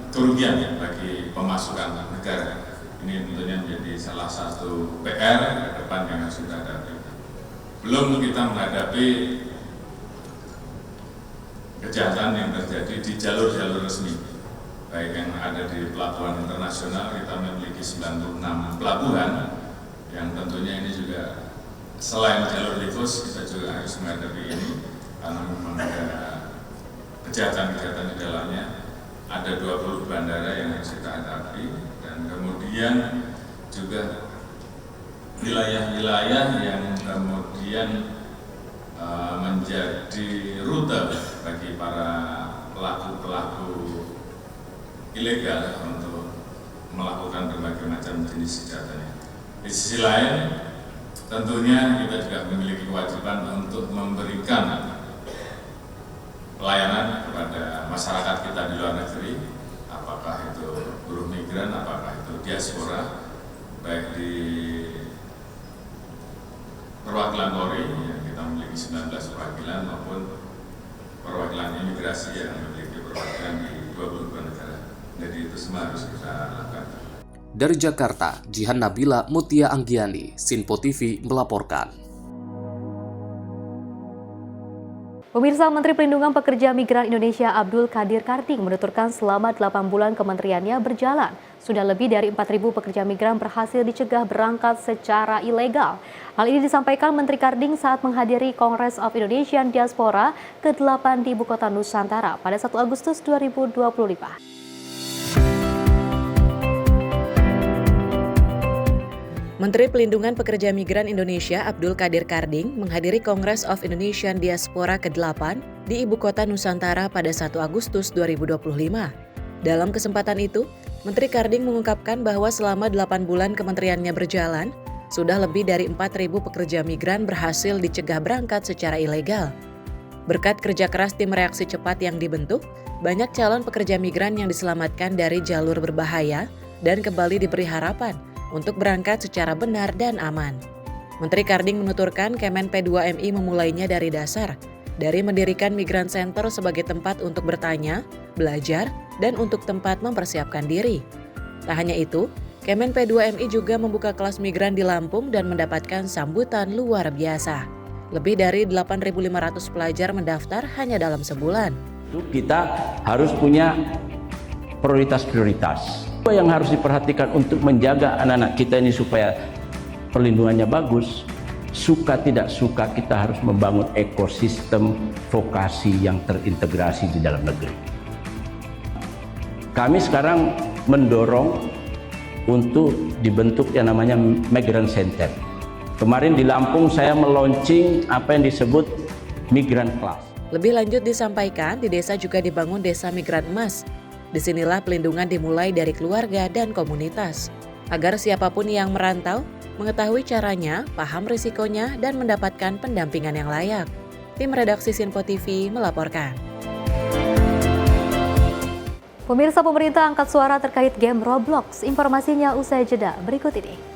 kerugian bagi pemasukan negara. Ini tentunya menjadi salah satu PR ke depan yang harus kita hadapi. Belum kita menghadapi kejahatan yang terjadi di jalur-jalur resmi, baik yang ada di pelabuhan internasional. Kita memiliki 96 pelabuhan yang tentunya ini juga selain jalur tikus, kita juga harus menghadapi ini karena memang ada kejahatan-kejahatan di dalamnya. Ada 20 bandara yang harus kita hadapi, dan kemudian juga wilayah-wilayah yang kemudian menjadi rute bagi para pelaku-pelaku ilegal untuk melakukan berbagai macam jenis kejahatan. Di sisi lain, tentunya kita juga memiliki kewajiban untuk memberikan pelayanan kepada masyarakat kita di luar negeri, apakah itu buruh migran, apakah itu diaspora, baik di perwakilan Polri yang kita memiliki 19 perwakilan maupun perwakilan imigrasi yang memiliki perwakilan di 22 negara. Jadi itu semua harus kita lakukan. Dari Jakarta, Jihan Nabila Mutia Anggiani, Sinpo TV melaporkan. Pemirsa, Menteri Perlindungan Pekerja Migran Indonesia Abdul Qadir Karding menuturkan selama 8 bulan kementeriannya berjalan, sudah lebih dari 4.000 pekerja migran berhasil dicegah berangkat secara ilegal. Hal ini disampaikan Menteri Karding saat menghadiri Congress of Indonesian Diaspora ke-8 di Ibu Kota Nusantara pada 1 Agustus 2025. Menteri Pelindungan Pekerja Migran Indonesia Abdul Qadir Karding menghadiri Congress of Indonesian Diaspora ke-8 di Ibu Kota Nusantara pada 1 Agustus 2025. Dalam kesempatan itu, Menteri Karding mengungkapkan bahwa selama 8 bulan kementeriannya berjalan, sudah lebih dari 4.000 pekerja migran berhasil dicegah berangkat secara ilegal. Berkat kerja keras tim reaksi cepat yang dibentuk, banyak calon pekerja migran yang diselamatkan dari jalur berbahaya dan kembali diberi harapan untuk berangkat secara benar dan aman. Menteri Karding menuturkan Kemen P2MI memulainya dari dasar, dari mendirikan Migran Center sebagai tempat untuk bertanya, belajar, dan untuk tempat mempersiapkan diri. Tak hanya itu, Kemen P2MI juga membuka kelas migran di Lampung dan mendapatkan sambutan luar biasa. Lebih dari 8.500 pelajar mendaftar hanya dalam sebulan. Kita harus punya prioritas-prioritas. Apa yang harus diperhatikan untuk menjaga anak-anak kita ini supaya perlindungannya bagus? Suka tidak suka kita harus membangun ekosistem vokasi yang terintegrasi di dalam negeri. Kami sekarang mendorong untuk dibentuk yang namanya Migran Center. Kemarin di Lampung saya meluncing apa yang disebut Migran Class. Lebih lanjut disampaikan, di desa juga dibangun Desa Migran Emas. Disinilah pelindungan dimulai dari keluarga dan komunitas, agar siapapun yang merantau mengetahui caranya, paham risikonya, dan mendapatkan pendampingan yang layak. Tim redaksi Sinpo TV melaporkan. Pemirsa, pemerintah angkat suara terkait game Roblox. Informasinya usai jeda berikut ini.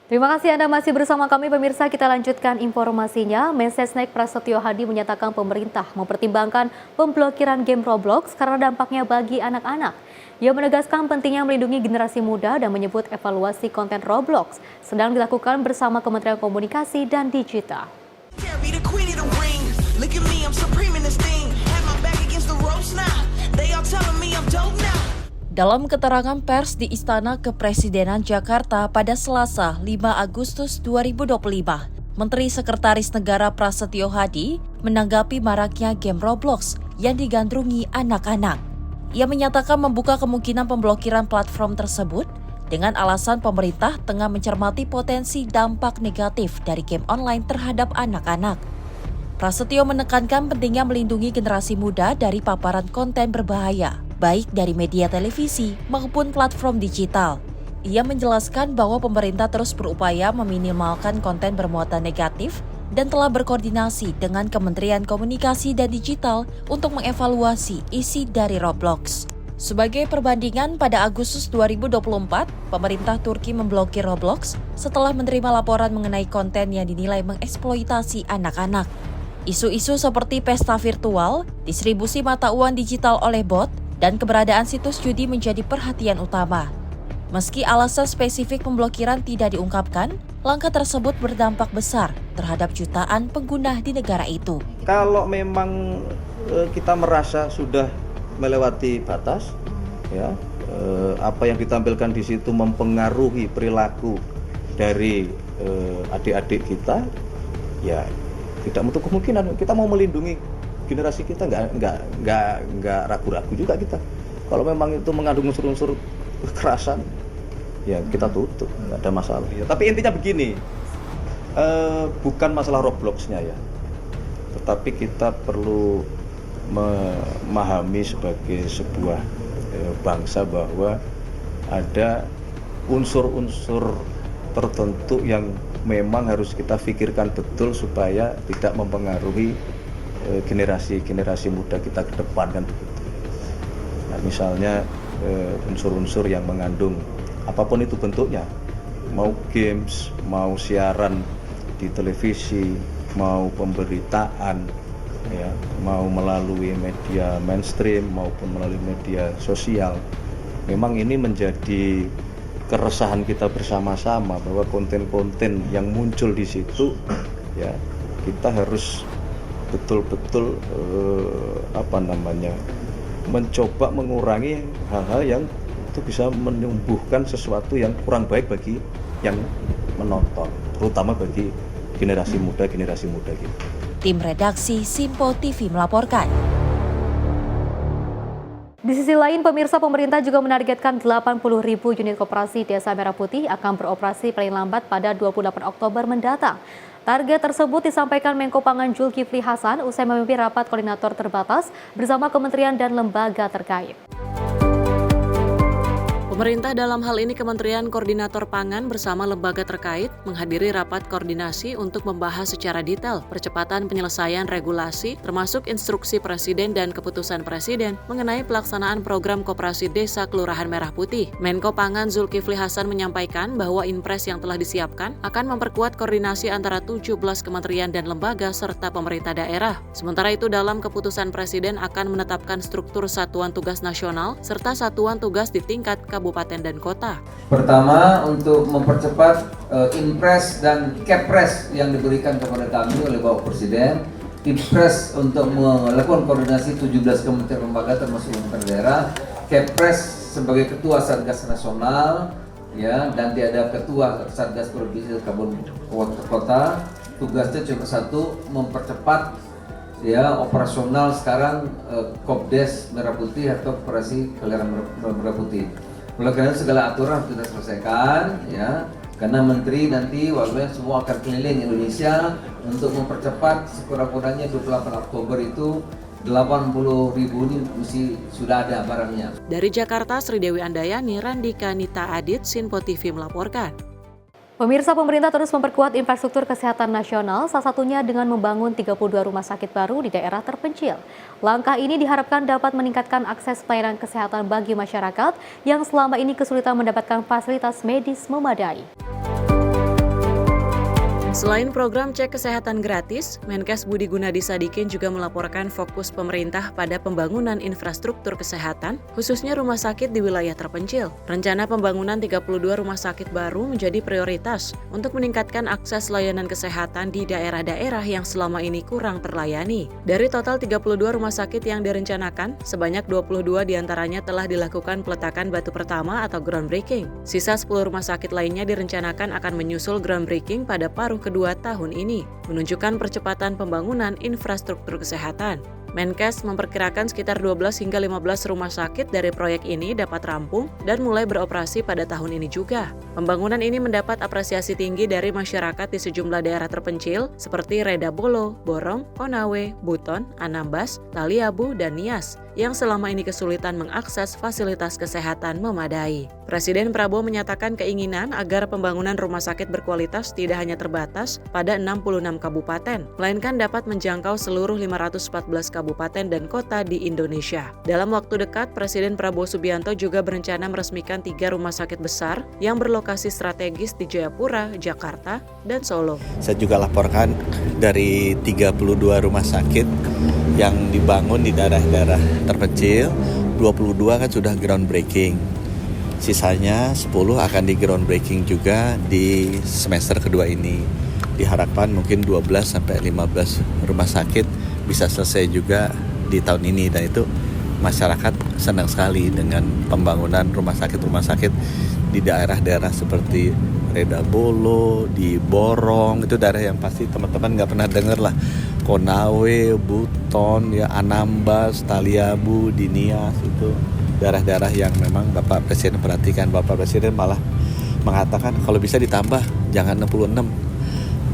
Terima kasih Anda masih bersama kami pemirsa. Kita lanjutkan informasinya. Mensesnek Prasetyo Hadi menyatakan pemerintah mempertimbangkan pemblokiran game Roblox karena dampaknya bagi anak-anak. Ia menegaskan pentingnya melindungi generasi muda dan menyebut evaluasi konten Roblox sedang dilakukan bersama Kementerian Komunikasi dan Digital. Dalam keterangan pers di Istana Kepresidenan Jakarta pada Selasa 5 Agustus 2025, Menteri Sekretaris Negara Prasetyo Hadi menanggapi maraknya game Roblox yang digandrungi anak-anak. Ia menyatakan membuka kemungkinan pemblokiran platform tersebut dengan alasan pemerintah tengah mencermati potensi dampak negatif dari game online terhadap anak-anak. Prasetyo menekankan pentingnya melindungi generasi muda dari paparan konten berbahaya, baik dari media televisi maupun platform digital. Ia menjelaskan bahwa pemerintah terus berupaya meminimalkan konten bermuatan negatif dan telah berkoordinasi dengan Kementerian Komunikasi dan Digital untuk mengevaluasi isi dari Roblox. Sebagai perbandingan, pada Agustus 2024, pemerintah Turki memblokir Roblox setelah menerima laporan mengenai konten yang dinilai mengeksploitasi anak-anak. Isu-isu seperti pesta virtual, distribusi mata uang digital oleh bot, dan keberadaan situs judi menjadi perhatian utama. Meski alasan spesifik pemblokiran tidak diungkapkan, langkah tersebut berdampak besar terhadap jutaan pengguna di negara itu. Kalau memang kita merasa sudah melewati batas, ya, apa yang ditampilkan di situ mempengaruhi perilaku dari adik-adik kita, ya tidak menutup kemungkinan kita mau melindungi generasi kita, nggak ragu-ragu juga kita. Kalau memang itu mengandung unsur-unsur kekerasan, ya kita tutup, nggak ada masalah. Ya, tapi intinya begini, bukan masalah Roblox-nya ya, tetapi kita perlu memahami sebagai sebuah bangsa bahwa ada unsur-unsur tertentu yang memang harus kita pikirkan betul supaya tidak mempengaruhi generasi muda kita ke depan, kan begitu. Nah, misalnya unsur-unsur yang mengandung apapun itu bentuknya, mau games, mau siaran di televisi, mau pemberitaan, ya, mau melalui media mainstream maupun melalui media sosial. Memang ini menjadi keresahan kita bersama-sama bahwa konten-konten yang muncul di situ, ya, kita harus betul-betul mencoba mengurangi hal-hal yang itu bisa menumbuhkan sesuatu yang kurang baik bagi yang menonton, terutama bagi generasi muda gitu. Tim redaksi Simpo TV melaporkan. Di sisi lain, pemirsa, pemerintah juga menargetkan 80.000 unit koperasi Desa Merah Putih akan beroperasi paling lambat pada 28 Oktober mendatang. Target tersebut disampaikan Menko Pangan Zulkifli Hasan usai memimpin rapat koordinator terbatas bersama kementerian dan lembaga terkait. Pemerintah dalam hal ini Kementerian Koordinator Pangan bersama lembaga terkait menghadiri rapat koordinasi untuk membahas secara detail percepatan penyelesaian regulasi termasuk instruksi Presiden dan keputusan Presiden mengenai pelaksanaan program Koperasi Desa Kelurahan Merah Putih. Menko Pangan Zulkifli Hasan menyampaikan bahwa Inpres yang telah disiapkan akan memperkuat koordinasi antara 17 kementerian dan lembaga serta pemerintah daerah. Sementara itu dalam keputusan Presiden akan menetapkan struktur satuan tugas nasional serta satuan tugas di tingkat kabupaten dan kota. Pertama, untuk mempercepat Inpres dan Kepres yang diberikan kepada kami oleh Bapak Presiden. Inpres untuk melakukan koordinasi 17 kementerian lembaga termasuk pemerintah daerah. Kepres sebagai ketua Satgas Nasional, ya, dan ada ketua Satgas Provinsi Kabupaten Kota. Tugasnya cuma satu, mempercepat, ya, operasional sekarang Kopdes Merah Putih atau Koperasi Kelurahan Merah Putih. Oleh karena segala aturan harus kita selesaikan, ya, karena menteri nanti walaupun semua akan keliling Indonesia untuk mempercepat sekurang-kurangnya 28 Oktober itu 80.000 ini mesti sudah ada barangnya. Dari Jakarta, Sri Dewi Andayani, Randika Nita Adit, Simpo TV melaporkan. Pemirsa, pemerintah terus memperkuat infrastruktur kesehatan nasional, salah satunya dengan membangun 32 rumah sakit baru di daerah terpencil. Langkah ini diharapkan dapat meningkatkan akses pelayanan kesehatan bagi masyarakat yang selama ini kesulitan mendapatkan fasilitas medis memadai. Selain program cek kesehatan gratis, Menkes Budi Gunadi Sadikin juga melaporkan fokus pemerintah pada pembangunan infrastruktur kesehatan, khususnya rumah sakit di wilayah terpencil. Rencana pembangunan 32 rumah sakit baru menjadi prioritas untuk meningkatkan akses layanan kesehatan di daerah-daerah yang selama ini kurang terlayani. Dari total 32 rumah sakit yang direncanakan, sebanyak 22 diantaranya telah dilakukan peletakan batu pertama atau groundbreaking. Sisa 10 rumah sakit lainnya direncanakan akan menyusul groundbreaking pada paruh kedua tahun ini, menunjukkan percepatan pembangunan infrastruktur kesehatan. Menkes memperkirakan sekitar 12 hingga 15 rumah sakit dari proyek ini dapat rampung dan mulai beroperasi pada tahun ini juga. Pembangunan ini mendapat apresiasi tinggi dari masyarakat di sejumlah daerah terpencil seperti Redabolo, Borong, Konawe, Buton, Anambas, Taliabu, dan Nias yang selama ini kesulitan mengakses fasilitas kesehatan memadai. Presiden Prabowo menyatakan keinginan agar pembangunan rumah sakit berkualitas tidak hanya terbatas pada 66 kabupaten, melainkan dapat menjangkau seluruh 514 kabupaten dan kota di Indonesia. Dalam waktu dekat, Presiden Prabowo Subianto juga berencana meresmikan 3 rumah sakit besar yang berlokasi strategis di Jayapura, Jakarta, dan Solo. Saya juga laporkan dari 32 rumah sakit yang dibangun di daerah-daerah terpencil, 22 kan sudah groundbreaking. Sisanya 10 akan di groundbreaking juga di semester kedua ini. Diharapkan mungkin 12 sampai 15 rumah sakit bisa selesai juga di tahun ini, dan itu masyarakat senang sekali dengan pembangunan rumah sakit di daerah-daerah seperti Redabolo, di Borong, itu daerah yang pasti teman-teman nggak pernah dengar lah. Konawe, Buton, ya Anambas, Taliabu, di Nias, itu daerah-daerah yang memang Bapak Presiden perhatikan. Bapak Presiden malah mengatakan kalau bisa ditambah, jangan 66.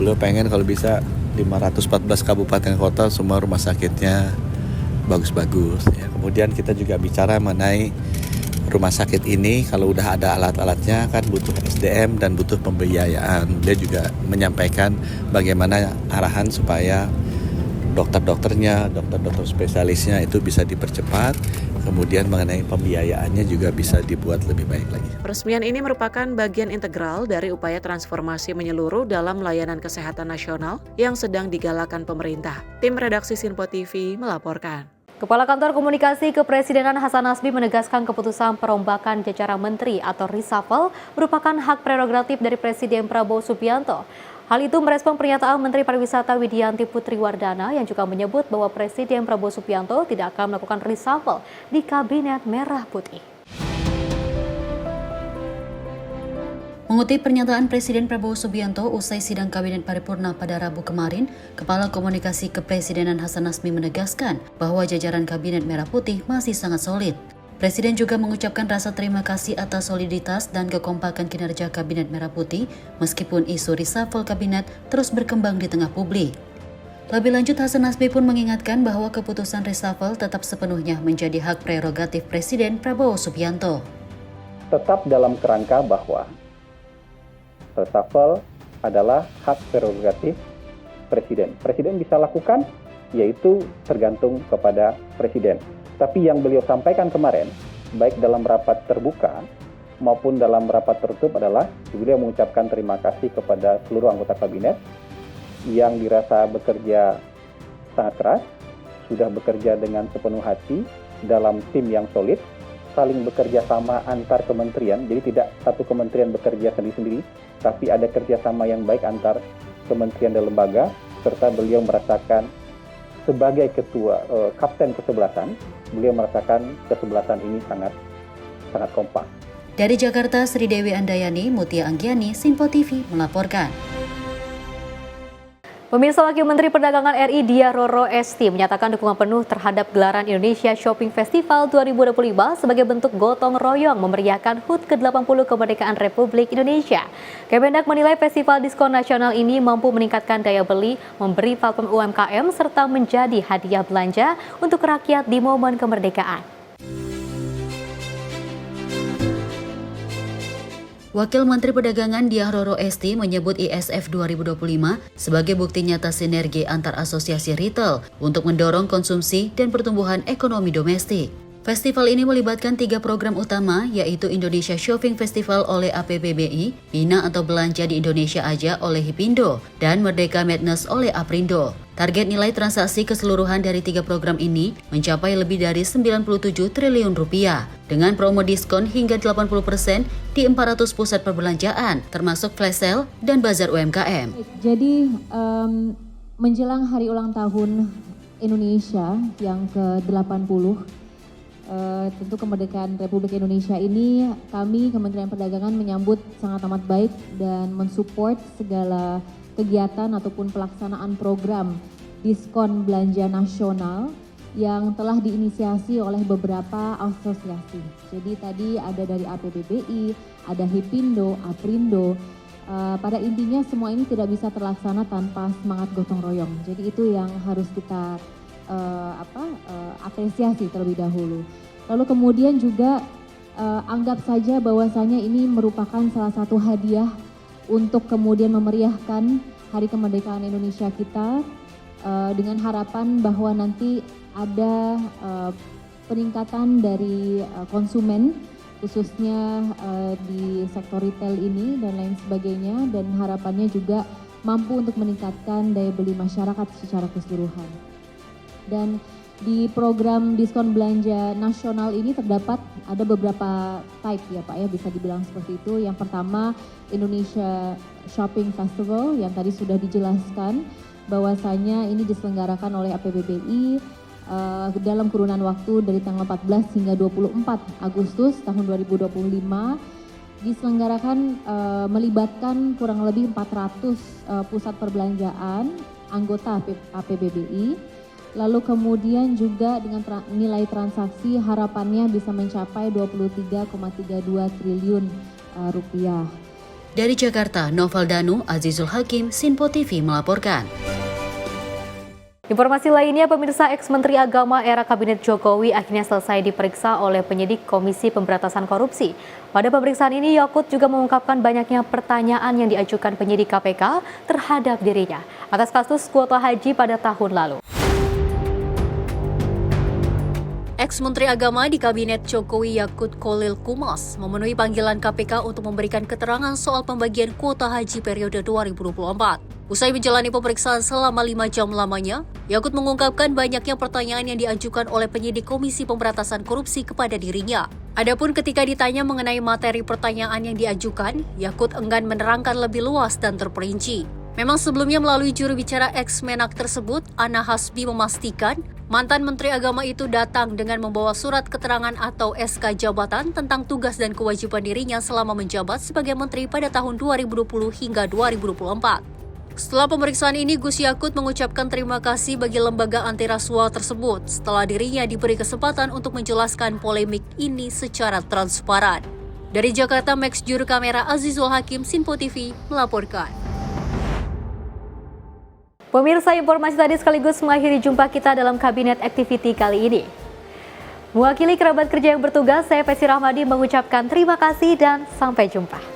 Beliau pengen kalau bisa 514 kabupaten kota semua rumah sakitnya bagus-bagus. Ya. Kemudian kita juga bicara mengenai rumah sakit ini, kalau udah ada alat-alatnya kan butuh SDM dan butuh pembiayaan. Dia juga menyampaikan bagaimana arahan supaya dokter-dokternya, dokter-dokter spesialisnya itu bisa dipercepat, kemudian mengenai pembiayaannya juga bisa dibuat lebih baik lagi. Peresmian ini merupakan bagian integral dari upaya transformasi menyeluruh dalam layanan kesehatan nasional yang sedang digalakan pemerintah. Tim redaksi Sinpo TV melaporkan. Kepala Kantor Komunikasi Kepresidenan Hasan Nasbi menegaskan keputusan perombakan jajaran menteri atau reshuffle merupakan hak prerogatif dari Presiden Prabowo Subianto. Hal itu merespon pernyataan Menteri Pariwisata Widianti Putri Wardana yang juga menyebut bahwa Presiden Prabowo Subianto tidak akan melakukan reshuffle di Kabinet Merah Putih. Mengutip pernyataan Presiden Prabowo Subianto usai sidang Kabinet Paripurna pada Rabu kemarin, Kepala Komunikasi Kepresidenan Hasan Nasbi menegaskan bahwa jajaran Kabinet Merah Putih masih sangat solid. Presiden juga mengucapkan rasa terima kasih atas soliditas dan kekompakan kinerja Kabinet Merah Putih meskipun isu reshuffle kabinet terus berkembang di tengah publik. Lebih lanjut, Hasan Nasbi pun mengingatkan bahwa keputusan reshuffle tetap sepenuhnya menjadi hak prerogatif Presiden Prabowo Subianto. Tetap dalam kerangka bahwa reshuffle adalah hak prerogatif Presiden. Presiden bisa lakukan, yaitu tergantung kepada Presiden. Tapi yang beliau sampaikan kemarin, baik dalam rapat terbuka maupun dalam rapat tertutup adalah beliau mengucapkan terima kasih kepada seluruh anggota kabinet yang dirasa bekerja sangat keras, sudah bekerja dengan sepenuh hati dalam tim yang solid, saling bekerja sama antar kementerian, jadi tidak satu kementerian bekerja sendiri-sendiri, tapi ada kerjasama yang baik antar kementerian dan lembaga, serta beliau merasakan sebagai ketua kapten kesebelasan, beliau merasakan kesebelasan ini sangat kompak. Dari Jakarta, Sri Dewi Andayani, Mutia Anggiani, Sinpo TV melaporkan. Pemirsa, Wakil Menteri Perdagangan RI Dia Roro Esti menyatakan dukungan penuh terhadap gelaran Indonesia Shopping Festival 2025 sebagai bentuk gotong royong memeriahkan HUT ke-80 kemerdekaan Republik Indonesia. Kemendak menilai festival diskon nasional ini mampu meningkatkan daya beli, memberi platform UMKM, serta menjadi hadiah belanja untuk rakyat di momen kemerdekaan. Wakil Menteri Perdagangan Dia Roro Esti menyebut ISF 2025 sebagai bukti nyata sinergi antar asosiasi retail untuk mendorong konsumsi dan pertumbuhan ekonomi domestik. Festival ini melibatkan 3 program utama, yaitu Indonesia Shopping Festival oleh APBBI, Bina atau Belanja di Indonesia Aja oleh Hipindo, dan Merdeka Madness oleh Aprindo. Target nilai transaksi keseluruhan dari 3 program ini mencapai lebih dari 97 triliun rupiah, dengan promo diskon hingga 80% di 400 pusat perbelanjaan, termasuk flash sale dan bazar UMKM. Jadi, menjelang hari ulang tahun Indonesia yang ke-80, tentu kemerdekaan Republik Indonesia ini, kami Kementerian Perdagangan menyambut sangat amat baik dan mensupport segala kegiatan ataupun pelaksanaan program diskon belanja nasional yang telah diinisiasi oleh beberapa asosiasi. Jadi tadi ada dari APBBI, ada Hipindo, Aprindo. Pada intinya semua ini tidak bisa terlaksana tanpa semangat gotong royong. Jadi itu yang harus kita apresiasi terlebih dahulu. Lalu kemudian juga anggap saja bahwasanya ini merupakan salah satu hadiah untuk kemudian memeriahkan Hari Kemerdekaan Indonesia kita dengan harapan bahwa nanti ada peningkatan dari konsumen khususnya di sektor retail ini dan lain sebagainya, dan harapannya juga mampu untuk meningkatkan daya beli masyarakat secara keseluruhan. Dan di program diskon belanja nasional ini terdapat ada beberapa type ya Pak ya, bisa dibilang seperti itu. Yang pertama Indonesia Shopping Festival yang tadi sudah dijelaskan bahwasanya ini diselenggarakan oleh APBBI dalam kurungan waktu dari tanggal 14 hingga 24 Agustus tahun 2025, diselenggarakan melibatkan kurang lebih 400 pusat perbelanjaan anggota APBBI. Lalu kemudian juga dengan nilai transaksi harapannya bisa mencapai 23,32 triliun rupiah. Dari Jakarta, Novel Danu, Azizul Hakim, Sinpo TV melaporkan. Informasi lainnya, pemirsa, ex-Menteri Agama era Kabinet Jokowi akhirnya selesai diperiksa oleh penyidik Komisi Pemberantasan Korupsi. Pada pemeriksaan ini, Yakut juga mengungkapkan banyaknya pertanyaan yang diajukan penyidik KPK terhadap dirinya atas kasus kuota haji pada tahun lalu. Ex-Menteri Agama di Kabinet Jokowi Yakut Kholil Kumas memenuhi panggilan KPK untuk memberikan keterangan soal pembagian kuota haji periode 2024. Usai menjalani pemeriksaan selama 5 jam lamanya, Yakut mengungkapkan banyaknya pertanyaan yang diajukan oleh penyidik Komisi Pemberantasan Korupsi kepada dirinya. Adapun ketika ditanya mengenai materi pertanyaan yang diajukan, Yakut enggan menerangkan lebih luas dan terperinci. Memang sebelumnya melalui juru bicara ex-Menak tersebut, Ana Hasbi memastikan mantan Menteri Agama itu datang dengan membawa surat keterangan atau SK jabatan tentang tugas dan kewajiban dirinya selama menjabat sebagai menteri pada tahun 2020 hingga 2024. Setelah pemeriksaan ini, Gus Yakut mengucapkan terima kasih bagi lembaga anti rasuah tersebut setelah dirinya diberi kesempatan untuk menjelaskan polemik ini secara transparan. Dari Jakarta, Max Juru Kamera Azizul Hakim, Sinpo TV melaporkan. Pemirsa, informasi tadi sekaligus mengakhiri jumpa kita dalam Kabinet Activity kali ini. Mewakili kerabat kerja yang bertugas, saya Pesi Rahmadi mengucapkan terima kasih dan sampai jumpa.